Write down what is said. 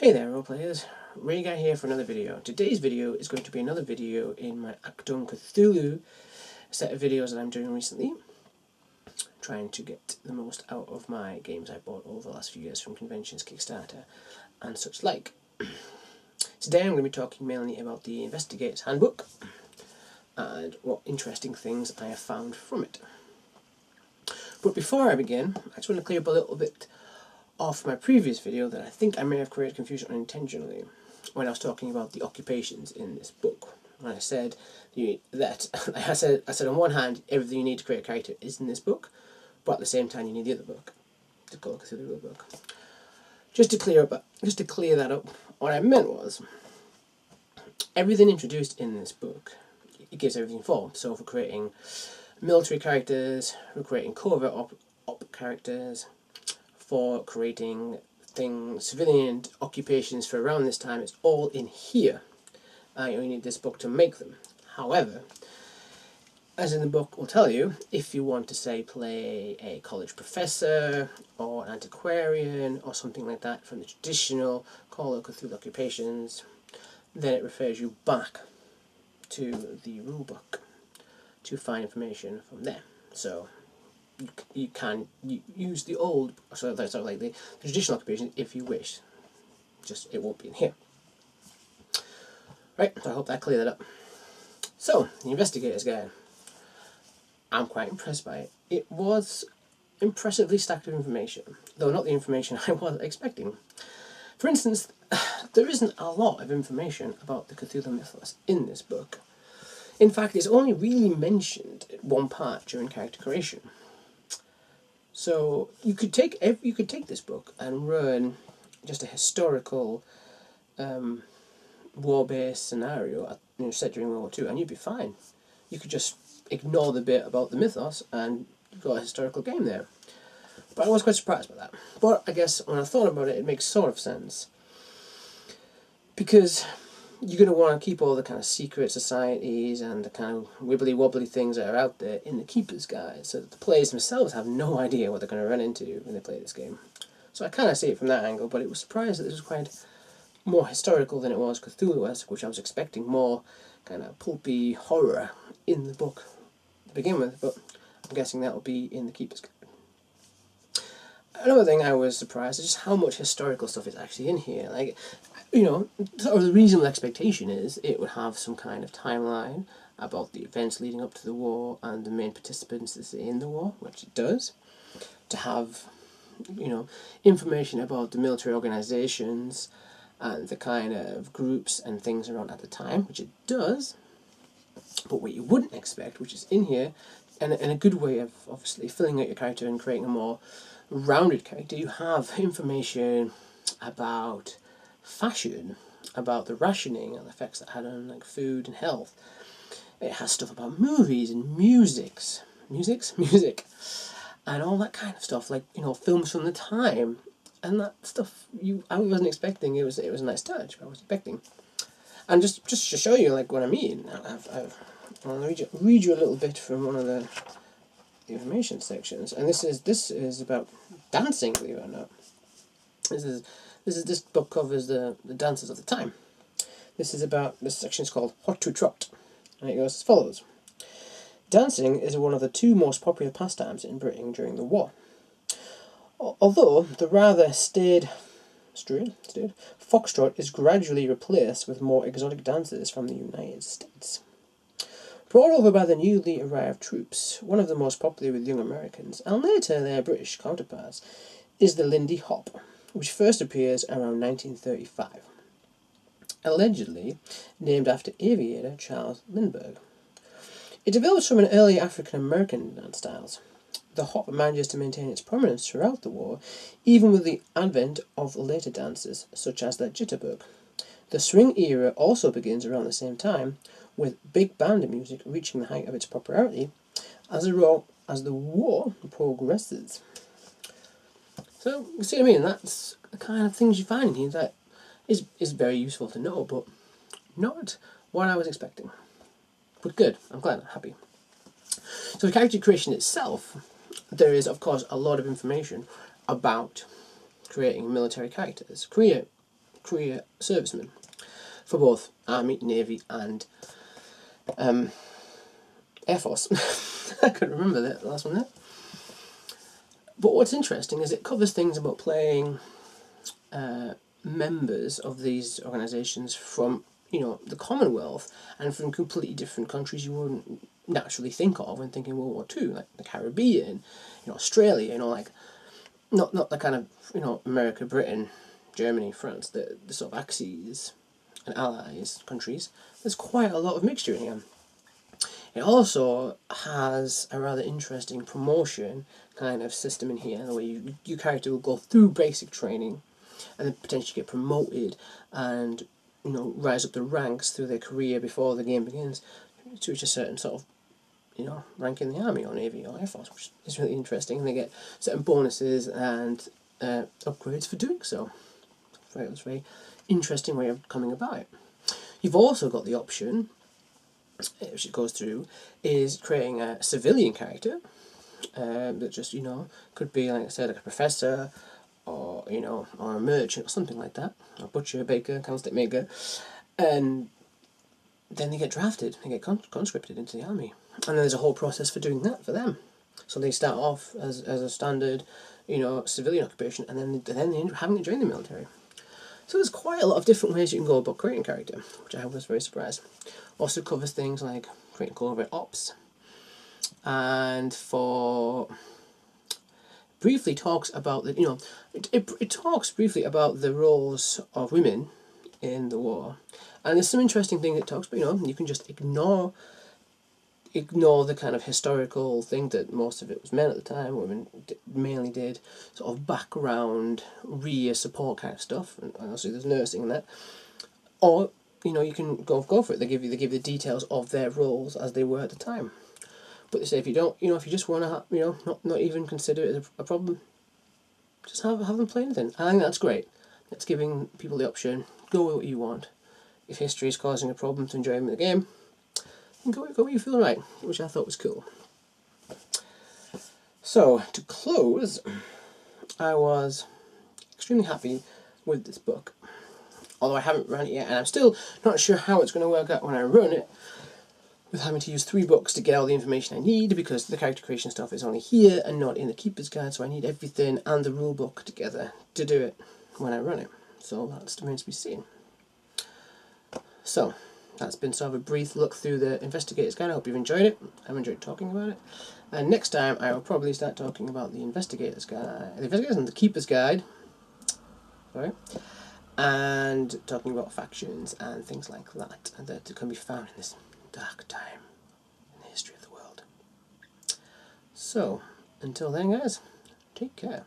Hey there role players, rhaegar here for another video. Today's video is going to be another video in my Achtung, Cthulhu set of videos that I'm doing recently. Trying to get the most out of my games I bought over the last few years from conventions, Kickstarter and such like. Today I'm going to be talking mainly about the Investigator's Handbook and what interesting things I have found from it. But before I begin, I just want to clear up a little bit off my previous video that I think I may have created confusion unintentionally when I was talking about the occupations in this book. When I said I said on one hand everything you need to create a character is in this book, but at the same time you need the other book to call it the real book. Just to clear that up, what I meant was everything introduced in this book, it gives everything form. So for creating military characters, for creating covert op characters, for creating civilian occupations for around this time, it's all in here. You only need this book to make them. However, as in the book will tell you, if you want to say play a college professor or an antiquarian or something like that from the traditional Call of Cthulhu occupations, then it refers you back to the rulebook to find information from there. So you can use the old, the traditional occupation if you wish. Just it won't be in here. Right, so I hope that cleared that up. So, the Investigator's Guide. I'm quite impressed by it. It was impressively stacked with information, though not the information I was expecting. For instance, there isn't a lot of information about the Cthulhu mythos in this book. In fact, it's only really mentioned at one part during character creation. So you could take this book and run just a historical war-based scenario, set during World War II, and you'd be fine. You could just ignore the bit about the mythos, and you've got a historical game there. But I was quite surprised by that. But I guess when I thought about it, it makes sort of sense, because you're going to want to keep all the kind of secret societies and the kind of wibbly-wobbly things that are out there in the Keeper's Guide, so that the players themselves have no idea what they're going to run into when they play this game. So I kind of see it from that angle, but it was surprised that this was quite more historical than it was Cthulhu-esque, which I was expecting more kind of pulpy horror in the book to begin with, but I'm guessing that will be in the Keeper's Guide. Another thing I was surprised is just how much historical stuff is actually in here. Like, sort of the reasonable expectation is it would have some kind of timeline about the events leading up to the war and the main participants in the war, which it does. To have, information about the military organisations and the kind of groups and things around at the time, which it does. But what you wouldn't expect, which is in here, and a good way of obviously filling out your character and creating a more rounded character, you have information about fashion, about the rationing and the effects that had on food and health. It has stuff about movies and music, and all that kind of stuff, films from the time, and that stuff I wasn't expecting. It was a nice touch. I was expecting, and just to show you what I mean, I'll read you a little bit from one of the information sections, and this is about dancing, believe it or not. This book covers the dances of the time. This section is called Hot to Trot, and it goes as follows. Dancing is one of the two most popular pastimes in Britain during the war. Although the rather staid foxtrot is gradually replaced with more exotic dances from the United States. Brought over by the newly arrived troops, one of the most popular with young Americans, and later their British counterparts, is the Lindy Hop, which first appears around 1935. Allegedly named after aviator Charles Lindbergh. It develops from an early African-American dance styles. The hop manages to maintain its prominence throughout the war, even with the advent of later dances, such as the jitterbug. The swing era also begins around the same time, with big band music reaching the height of its popularity as the war progresses. So, you see what I mean? That's the kind of things you find in here that is very useful to know, but not what I was expecting. But good, I'm glad, I'm happy. So the character creation itself, there is of course a lot of information about creating military characters. career servicemen for both Army, Navy and Air Force. I couldn't remember that last one there. But what's interesting is it covers things about playing members of these organisations from, you know, the Commonwealth and from completely different countries you wouldn't naturally think of when thinking World War II, like the Caribbean, you know, Australia, you know, like not the kind of, you know, America, Britain, Germany, France, the sort of Axis and Allies countries. There's quite a lot of mixture in here. It also has a rather interesting promotion kind of system in here, where your character will go through basic training and then potentially get promoted and, you know, rise up the ranks through their career before the game begins to reach a certain sort of, you know, rank in the Army or Navy or Air Force, which is really interesting. And they get certain bonuses and upgrades for doing so. It's a very interesting way of coming about it. You've also got the option, which it goes through, is creating a civilian character that just, you know, could be, like I said, like a professor, or, you know, or a merchant or something like that, a butcher, baker, candlestick maker, and then they get drafted, they get conscripted into the army, and then there's a whole process for doing that for them. So they start off as a standard, you know, civilian occupation, and then they end up having to join the military. So there's quite a lot of different ways you can go about creating a character, which I was very surprised. Also covers things like creating covert ops, and briefly talks about the, you know, it talks briefly about the roles of women in the war, and there's some interesting things it talks about. You know, you can just ignore the kind of historical thing that most of it was men at the time. Women mainly did sort of background, rear support kind of stuff, and obviously there's nursing and that. Or, you know, you can go for it. They give you the details of their roles as they were at the time. But they say if you don't, you know, if you just want to, you know, not even consider it a problem, just have them play anything. I think that's great. It's giving people the option. Go with what you want. If history is causing a problem to enjoyment of the game, go where you feel right, which I thought was cool. So, to close, I was extremely happy with this book. Although I haven't run it yet, and I'm still not sure how it's going to work out when I run it, with having to use 3 books to get all the information I need, because the character creation stuff is only here and not in the Keeper's Guide, so I need everything and the rule book together to do it when I run it. So that's remains to be seen. So, that's been sort of a brief look through the Investigator's Guide. I hope you've enjoyed it. I've enjoyed talking about it. And next time I will probably start talking about the Investigator's Guide, the Keeper's Guide, sorry, and talking about factions and things like that can be found in this dark time in the history of the world. So, until then guys, take care.